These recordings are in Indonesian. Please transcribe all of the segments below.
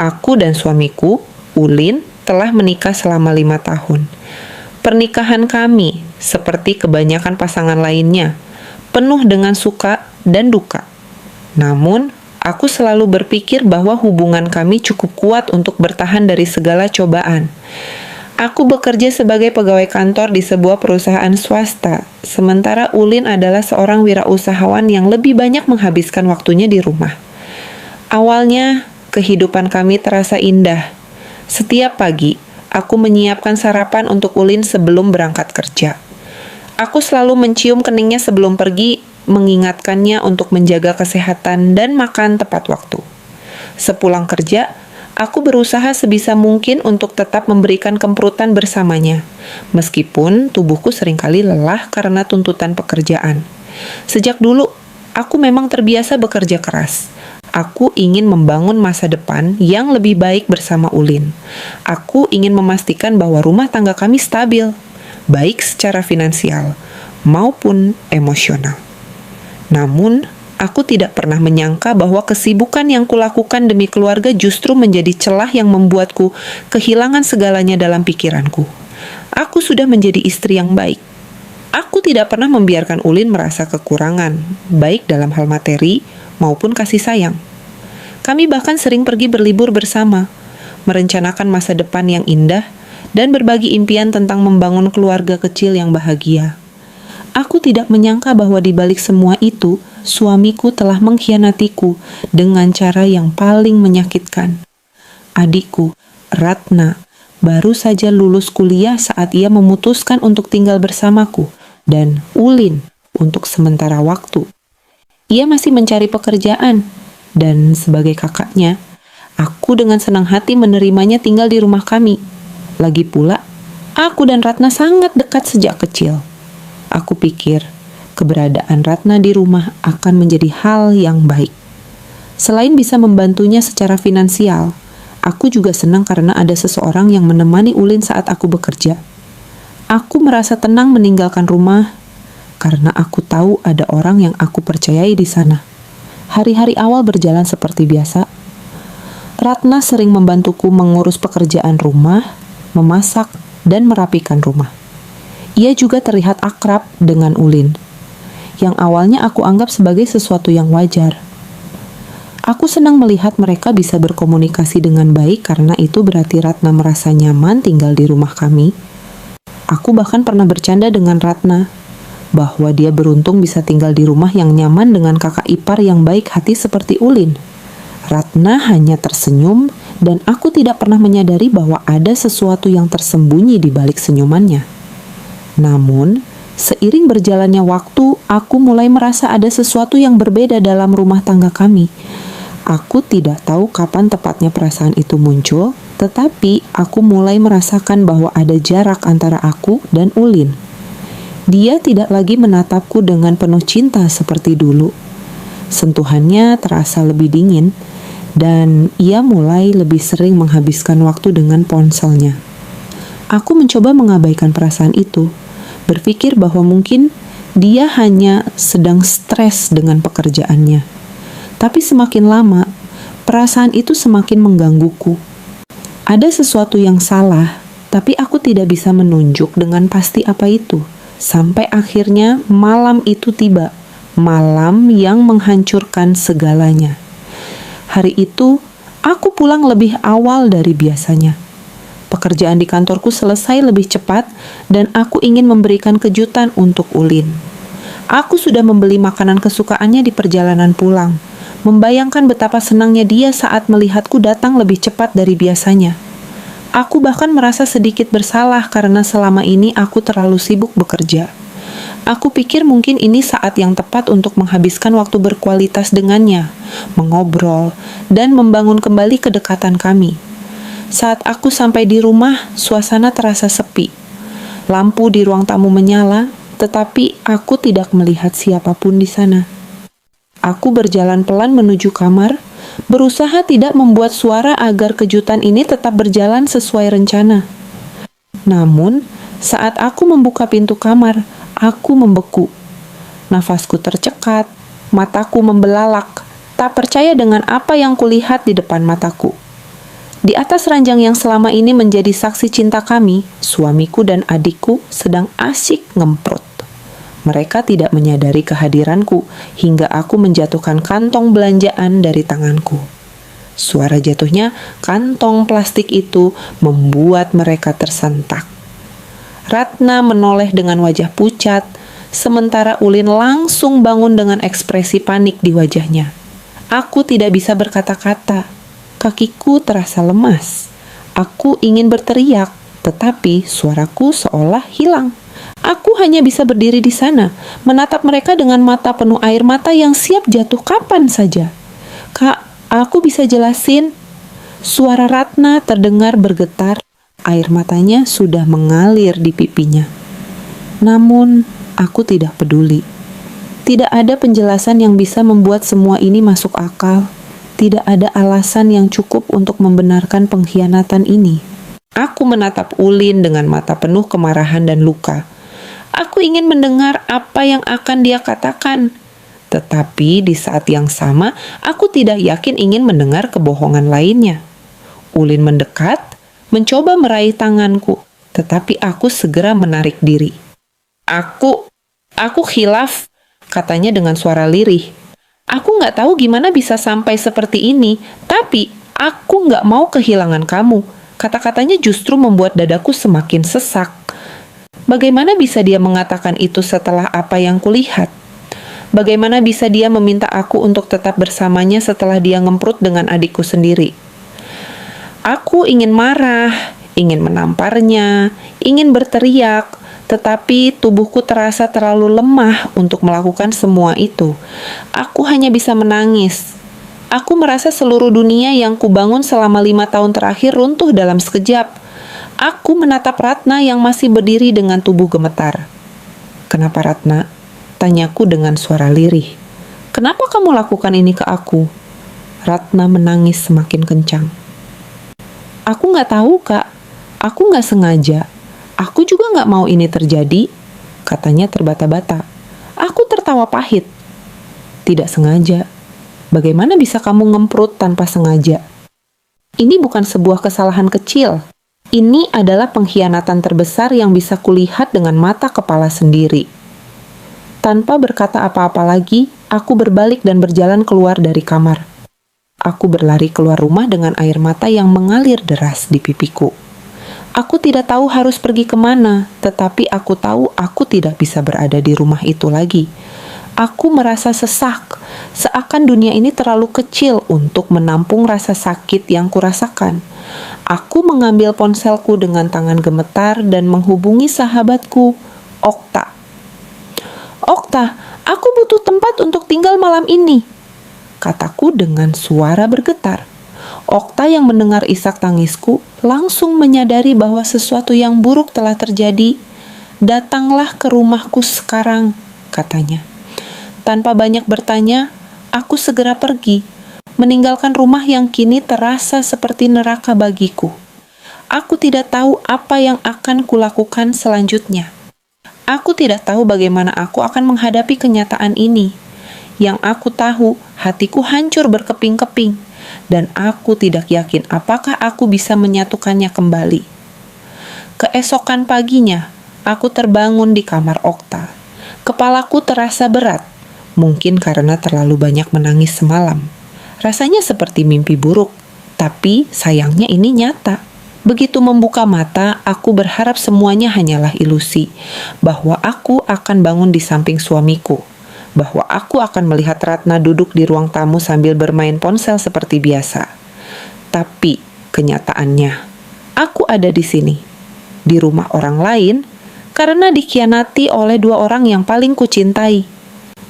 Aku dan suamiku, Ulin, telah menikah selama 5 tahun. Pernikahan kami, seperti kebanyakan pasangan lainnya, penuh dengan suka dan duka. Namun, aku selalu berpikir bahwa hubungan kami cukup kuat untuk bertahan dari segala cobaan. Aku bekerja sebagai pegawai kantor di sebuah perusahaan swasta, sementara Ulin adalah seorang wirausahawan yang lebih banyak menghabiskan waktunya di rumah. Awalnya, kehidupan kami terasa indah. Setiap pagi, aku menyiapkan sarapan untuk Ulin sebelum berangkat kerja. Aku selalu mencium keningnya sebelum pergi, mengingatkannya untuk menjaga kesehatan dan makan tepat waktu. Sepulang kerja, aku berusaha sebisa mungkin untuk tetap memberikan kemperutan bersamanya, meskipun tubuhku seringkali lelah karena tuntutan pekerjaan. Sejak dulu, aku memang terbiasa bekerja keras. Aku ingin membangun masa depan yang lebih baik bersama Ulin. Aku ingin memastikan bahwa rumah tangga kami stabil, baik secara finansial maupun emosional. Namun, aku tidak pernah menyangka bahwa kesibukan yang kulakukan demi keluarga justru menjadi celah yang membuatku kehilangan segalanya dalam pikiranku. Aku sudah menjadi istri yang baik. Aku tidak pernah membiarkan Ulin merasa kekurangan, baik dalam hal materi maupun kasih sayang. Kami bahkan sering pergi berlibur bersama, merencanakan masa depan yang indah, dan berbagi impian tentang membangun keluarga kecil yang bahagia. Aku tidak menyangka bahwa di balik semua itu, suamiku telah mengkhianatiku dengan cara yang paling menyakitkan. Adikku, Ratna, baru saja lulus kuliah saat ia memutuskan untuk tinggal bersamaku, dan Ulin untuk sementara waktu. Ia masih mencari pekerjaan, dan sebagai kakaknya, aku dengan senang hati menerimanya tinggal di rumah kami. Lagi pula, aku dan Ratna sangat dekat sejak kecil. Aku pikir, keberadaan Ratna di rumah akan menjadi hal yang baik. Selain bisa membantunya secara finansial, aku juga senang karena ada seseorang yang menemani Ulin saat aku bekerja. Aku merasa tenang meninggalkan rumah karena aku tahu ada orang yang aku percayai di sana. Hari-hari awal berjalan seperti biasa. Ratna sering membantuku mengurus pekerjaan rumah, memasak, dan merapikan rumah. Ia juga terlihat akrab dengan Ulin, yang awalnya aku anggap sebagai sesuatu yang wajar. Aku senang melihat mereka bisa berkomunikasi dengan baik karena itu berarti Ratna merasa nyaman tinggal di rumah kami. Aku bahkan pernah bercanda dengan Ratna bahwa dia beruntung bisa tinggal di rumah yang nyaman dengan kakak ipar yang baik hati seperti Ulin. Ratna hanya tersenyum dan aku tidak pernah menyadari bahwa ada sesuatu yang tersembunyi di balik senyumannya. Namun, seiring berjalannya waktu, aku mulai merasa ada sesuatu yang berbeda dalam rumah tangga kami. Aku tidak tahu kapan tepatnya perasaan itu muncul, tetapi aku mulai merasakan bahwa ada jarak antara aku dan Ulin. Dia tidak lagi menatapku dengan penuh cinta seperti dulu. Sentuhannya terasa lebih dingin, dan ia mulai lebih sering menghabiskan waktu dengan ponselnya. Aku mencoba mengabaikan perasaan itu, berpikir bahwa mungkin dia hanya sedang stres dengan pekerjaannya. Tapi semakin lama, perasaan itu semakin menggangguku. Ada sesuatu yang salah, tapi aku tidak bisa menunjuk dengan pasti apa itu. Sampai akhirnya malam itu tiba, malam yang menghancurkan segalanya. Hari itu, aku pulang lebih awal dari biasanya. Pekerjaan di kantorku selesai lebih cepat dan aku ingin memberikan kejutan untuk Ulin. Aku sudah membeli makanan kesukaannya di perjalanan pulang, membayangkan betapa senangnya dia saat melihatku datang lebih cepat dari biasanya. Aku bahkan merasa sedikit bersalah karena selama ini aku terlalu sibuk bekerja. Aku pikir mungkin ini saat yang tepat untuk menghabiskan waktu berkualitas dengannya, mengobrol, dan membangun kembali kedekatan kami. Saat aku sampai di rumah, suasana terasa sepi. Lampu di ruang tamu menyala, tetapi aku tidak melihat siapapun di sana. Aku berjalan pelan menuju kamar, berusaha tidak membuat suara agar kejutan ini tetap berjalan sesuai rencana. Namun, saat aku membuka pintu kamar, aku membeku. Nafasku tercekat, mataku membelalak, tak percaya dengan apa yang kulihat di depan mataku. Di atas ranjang yang selama ini menjadi saksi cinta kami, suamiku dan adikku sedang asyik ngemprut. Mereka tidak menyadari kehadiranku hingga aku menjatuhkan kantong belanjaan dari tanganku. Suara jatuhnya kantong plastik itu membuat mereka tersentak. Ratna menoleh dengan wajah pucat, sementara Ulin langsung bangun dengan ekspresi panik di wajahnya. Aku tidak bisa berkata-kata. Kakiku terasa lemas. Aku ingin berteriak, tetapi suaraku seolah hilang. Aku hanya bisa berdiri di sana, menatap mereka dengan mata penuh air mata yang siap jatuh kapan saja. Kak, aku bisa jelasin. Suara Ratna terdengar bergetar, air matanya sudah mengalir di pipinya. Namun, aku tidak peduli. Tidak ada penjelasan yang bisa membuat semua ini masuk akal. Tidak ada alasan yang cukup untuk membenarkan pengkhianatan ini. Aku menatap Ulin dengan mata penuh kemarahan dan luka. Aku ingin mendengar apa yang akan dia katakan. Tetapi di saat yang sama, aku tidak yakin ingin mendengar kebohongan lainnya. Ulin mendekat, mencoba meraih tanganku, tetapi aku segera menarik diri. Aku khilaf, katanya dengan suara lirih. Aku nggak tahu gimana bisa sampai seperti ini, tapi aku nggak mau kehilangan kamu. Kata-katanya justru membuat dadaku semakin sesak. Bagaimana bisa dia mengatakan itu setelah apa yang kulihat? Bagaimana bisa dia meminta aku untuk tetap bersamanya setelah dia ngemprut dengan adikku sendiri? Aku ingin marah, ingin menamparnya, ingin berteriak, tetapi tubuhku terasa terlalu lemah untuk melakukan semua itu. Aku hanya bisa menangis. Aku merasa seluruh dunia yang kubangun selama 5 tahun terakhir runtuh dalam sekejap. Aku menatap Ratna yang masih berdiri dengan tubuh gemetar. Kenapa Ratna? Tanyaku dengan suara lirih. Kenapa kamu lakukan ini ke aku? Ratna menangis semakin kencang. Aku nggak tahu, Kak. Aku nggak sengaja. Aku juga nggak mau ini terjadi, katanya terbata-bata. Aku tertawa pahit. Tidak sengaja. Bagaimana bisa kamu ngemprut tanpa sengaja? Ini bukan sebuah kesalahan kecil. Ini adalah pengkhianatan terbesar yang bisa kulihat dengan mata kepala sendiri. Tanpa berkata apa-apa lagi, aku berbalik dan berjalan keluar dari kamar. Aku berlari keluar rumah dengan air mata yang mengalir deras di pipiku. Aku tidak tahu harus pergi kemana, tetapi aku tahu aku tidak bisa berada di rumah itu lagi. Aku merasa sesak, seakan dunia ini terlalu kecil untuk menampung rasa sakit yang kurasakan. Aku mengambil ponselku dengan tangan gemetar dan menghubungi sahabatku, Okta. Okta, aku butuh tempat untuk tinggal malam ini, kataku dengan suara bergetar. Okta yang mendengar isak tangisku langsung menyadari bahwa sesuatu yang buruk telah terjadi. Datanglah ke rumahku sekarang, katanya. Tanpa banyak bertanya, aku segera pergi, meninggalkan rumah yang kini terasa seperti neraka bagiku. Aku tidak tahu apa yang akan kulakukan selanjutnya. Aku tidak tahu bagaimana aku akan menghadapi kenyataan ini. Yang aku tahu, hatiku hancur berkeping-keping, dan aku tidak yakin apakah aku bisa menyatukannya kembali. Keesokan paginya, aku terbangun di kamar Okta. Kepalaku terasa berat, mungkin karena terlalu banyak menangis semalam. Rasanya seperti mimpi buruk, tapi sayangnya ini nyata. Begitu membuka mata, aku berharap semuanya hanyalah ilusi, bahwa aku akan bangun di samping suamiku, bahwa aku akan melihat Ratna duduk di ruang tamu sambil bermain ponsel seperti biasa. Tapi kenyataannya, aku ada di sini, di rumah orang lain, karena dikhianati oleh 2 orang yang paling kucintai.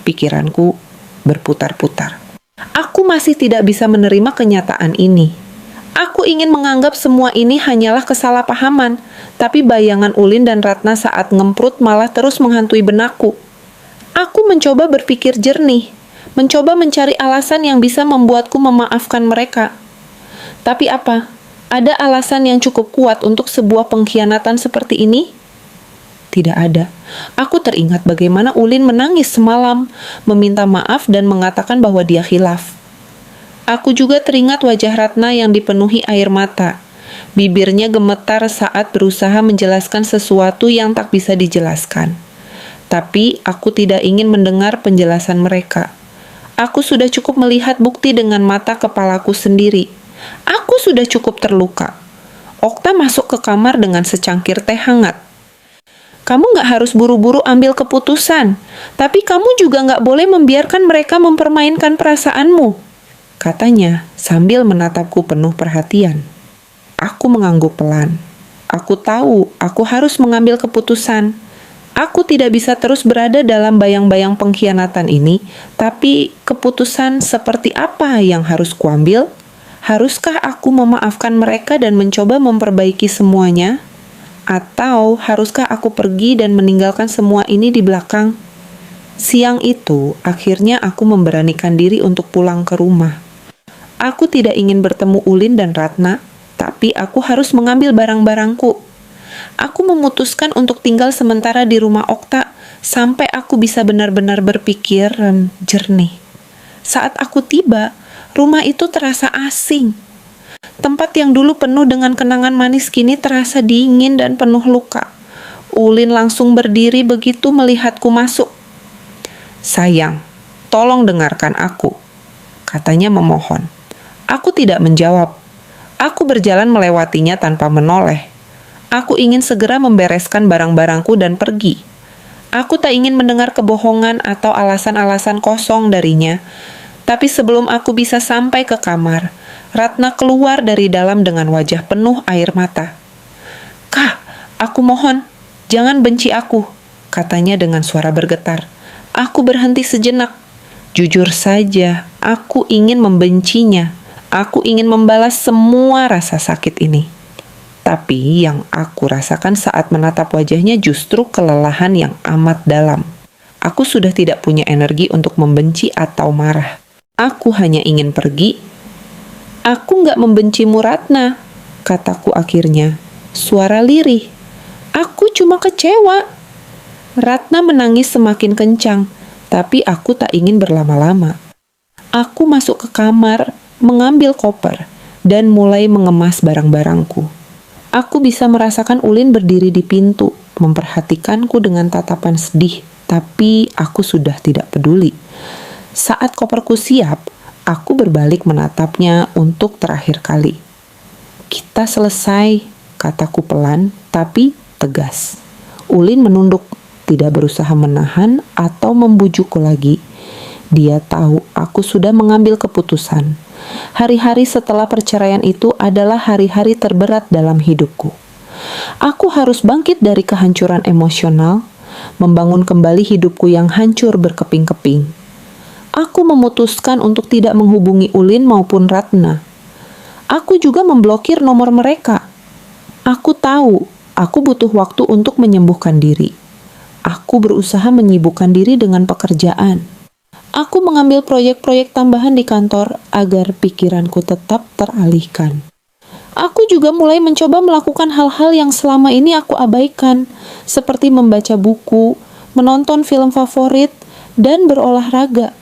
Pikiranku berputar-putar. Aku masih tidak bisa menerima kenyataan ini. Aku ingin menganggap semua ini hanyalah kesalahpahaman, tapi bayangan Ulin dan Ratna saat ngemprut malah terus menghantui benakku. Aku mencoba berpikir jernih, mencoba mencari alasan yang bisa membuatku memaafkan mereka. Tapi apa? Ada alasan yang cukup kuat untuk sebuah pengkhianatan seperti ini? Tidak ada. Aku teringat bagaimana Ulin menangis semalam, meminta maaf dan mengatakan bahwa dia khilaf. Aku juga teringat wajah Ratna yang dipenuhi air mata. Bibirnya gemetar saat berusaha menjelaskan sesuatu yang tak bisa dijelaskan. Tapi aku tidak ingin mendengar penjelasan mereka. Aku sudah cukup melihat bukti dengan mata kepalaku sendiri. Aku sudah cukup terluka. Okta masuk ke kamar dengan secangkir teh hangat. Kamu nggak harus buru-buru ambil keputusan, tapi kamu juga nggak boleh membiarkan mereka mempermainkan perasaanmu, katanya sambil menatapku penuh perhatian. Aku mengangguk pelan. Aku tahu aku harus mengambil keputusan. Aku tidak bisa terus berada dalam bayang-bayang pengkhianatan ini, tapi keputusan seperti apa yang harus kuambil? Haruskah aku memaafkan mereka dan mencoba memperbaiki semuanya? Atau haruskah aku pergi dan meninggalkan semua ini di belakang? Siang itu, akhirnya aku memberanikan diri untuk pulang ke rumah. Aku tidak ingin bertemu Ulin dan Ratna, tapi aku harus mengambil barang-barangku. Aku memutuskan untuk tinggal sementara di rumah Okta sampai aku bisa benar-benar berpikir jernih. Saat aku tiba, rumah itu terasa asing. Tempat yang dulu penuh dengan kenangan manis kini terasa dingin dan penuh luka. Ulin langsung berdiri begitu melihatku masuk. Sayang, tolong dengarkan aku, katanya memohon. Aku tidak menjawab. Aku berjalan melewatinya tanpa menoleh. Aku ingin segera membereskan barang-barangku dan pergi. Aku tak ingin mendengar kebohongan atau alasan-alasan kosong darinya. Tapi sebelum aku bisa sampai ke kamar, Ratna keluar dari dalam dengan wajah penuh air mata. Kak, aku mohon, jangan benci aku, katanya dengan suara bergetar. Aku berhenti sejenak. Jujur saja, aku ingin membencinya. Aku ingin membalas semua rasa sakit ini. Tapi yang aku rasakan saat menatap wajahnya justru kelelahan yang amat dalam. Aku sudah tidak punya energi untuk membenci atau marah. Aku hanya ingin pergi. Aku nggak membencimu, Ratna, kataku akhirnya. Suara lirih. Aku cuma kecewa. Ratna menangis semakin kencang, tapi aku tak ingin berlama-lama. Aku masuk ke kamar, mengambil koper, dan mulai mengemas barang-barangku. Aku bisa merasakan Ulin berdiri di pintu, memperhatikanku dengan tatapan sedih, tapi aku sudah tidak peduli. Saat koperku siap, aku berbalik menatapnya untuk terakhir kali. Kita selesai, kataku pelan, tapi tegas. Ulin menunduk, tidak berusaha menahan atau membujukku lagi. Dia tahu aku sudah mengambil keputusan. Hari-hari setelah perceraian itu adalah hari-hari terberat dalam hidupku. Aku harus bangkit dari kehancuran emosional, membangun kembali hidupku yang hancur berkeping-keping. Aku memutuskan untuk tidak menghubungi Ulin maupun Ratna. Aku juga memblokir nomor mereka. Aku tahu, aku butuh waktu untuk menyembuhkan diri. Aku berusaha menyibukkan diri dengan pekerjaan. Aku mengambil proyek-proyek tambahan di kantor agar pikiranku tetap teralihkan. Aku juga mulai mencoba melakukan hal-hal yang selama ini aku abaikan, seperti membaca buku, menonton film favorit, dan berolahraga.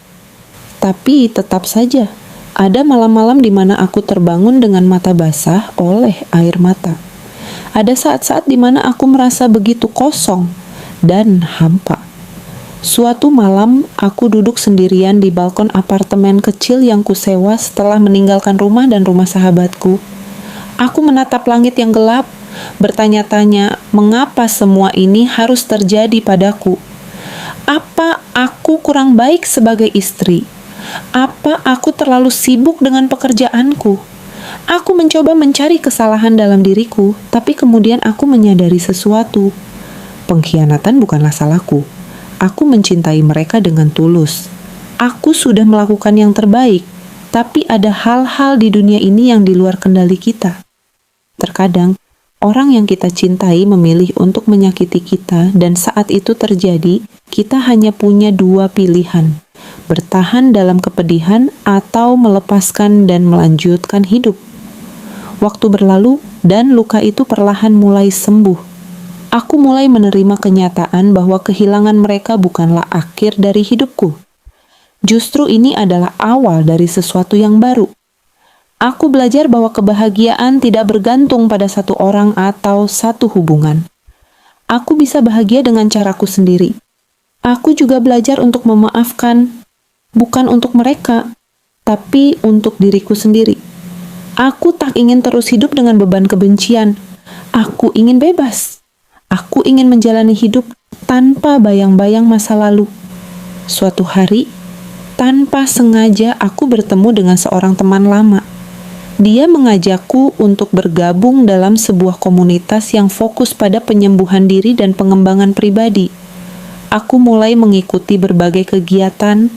Tapi tetap saja, ada malam-malam di mana aku terbangun dengan mata basah oleh air mata. Ada saat-saat di mana aku merasa begitu kosong dan hampa. Suatu malam, aku duduk sendirian di balkon apartemen kecil yang kusewa setelah meninggalkan rumah dan rumah sahabatku. Aku menatap langit yang gelap, bertanya-tanya mengapa semua ini harus terjadi padaku. Apa aku kurang baik sebagai istri? Apa aku terlalu sibuk dengan pekerjaanku? Aku mencoba mencari kesalahan dalam diriku, tapi kemudian aku menyadari sesuatu. Pengkhianatan bukanlah salahku. Aku mencintai mereka dengan tulus. Aku sudah melakukan yang terbaik, tapi ada hal-hal di dunia ini yang di luar kendali kita. Terkadang, orang yang kita cintai memilih untuk menyakiti kita, dan saat itu terjadi, kita hanya punya dua pilihan: bertahan dalam kepedihan atau melepaskan dan melanjutkan hidup. Waktu berlalu, dan luka itu perlahan mulai sembuh. Aku mulai menerima kenyataan bahwa kehilangan mereka bukanlah akhir dari hidupku. Justru ini adalah awal dari sesuatu yang baru. Aku belajar bahwa kebahagiaan tidak bergantung pada satu orang atau satu hubungan. Aku bisa bahagia dengan caraku sendiri. Aku juga belajar untuk memaafkan, bukan untuk mereka, tapi untuk diriku sendiri. Aku tak ingin terus hidup dengan beban kebencian. Aku ingin bebas. Aku ingin menjalani hidup tanpa bayang-bayang masa lalu. Suatu hari, tanpa sengaja aku bertemu dengan seorang teman lama. Dia mengajakku untuk bergabung dalam sebuah komunitas yang fokus pada penyembuhan diri dan pengembangan pribadi. Aku mulai mengikuti berbagai kegiatan,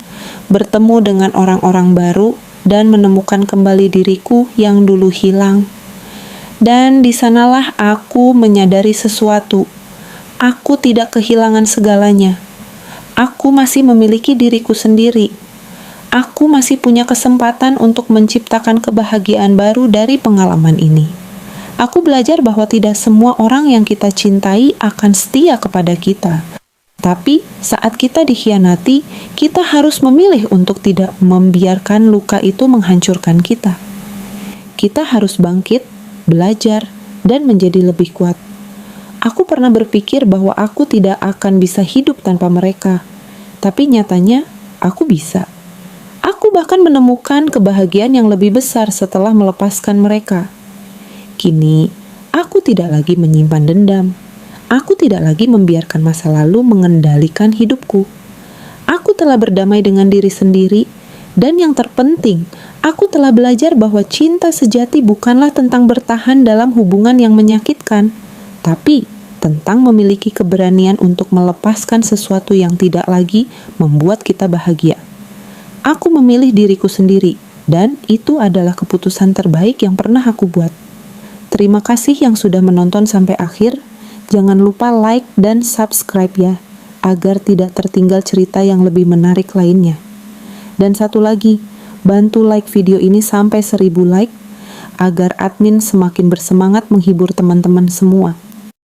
bertemu dengan orang-orang baru, dan menemukan kembali diriku yang dulu hilang. Dan di sanalah aku menyadari sesuatu. Aku tidak kehilangan segalanya. Aku masih memiliki diriku sendiri. Aku masih punya kesempatan untuk menciptakan kebahagiaan baru dari pengalaman ini. Aku belajar bahwa tidak semua orang yang kita cintai akan setia kepada kita. Tapi saat kita dikhianati, kita harus memilih untuk tidak membiarkan luka itu menghancurkan kita. Kita harus bangkit, belajar, dan menjadi lebih kuat. Aku pernah berpikir bahwa aku tidak akan bisa hidup tanpa mereka. Tapi nyatanya, aku bisa. Aku bahkan menemukan kebahagiaan yang lebih besar setelah melepaskan mereka. Kini, aku tidak lagi menyimpan dendam. Aku tidak lagi membiarkan masa lalu mengendalikan hidupku. Aku telah berdamai dengan diri sendiri, dan yang terpenting, aku telah belajar bahwa cinta sejati bukanlah tentang bertahan dalam hubungan yang menyakitkan, tapi tentang memiliki keberanian untuk melepaskan sesuatu yang tidak lagi membuat kita bahagia. Aku memilih diriku sendiri, dan itu adalah keputusan terbaik yang pernah aku buat. Terima kasih yang sudah menonton sampai akhir. Jangan lupa like dan subscribe ya, agar tidak tertinggal cerita yang lebih menarik lainnya. Dan satu lagi, bantu like video ini sampai 1000 like, agar admin semakin bersemangat menghibur teman-teman semua.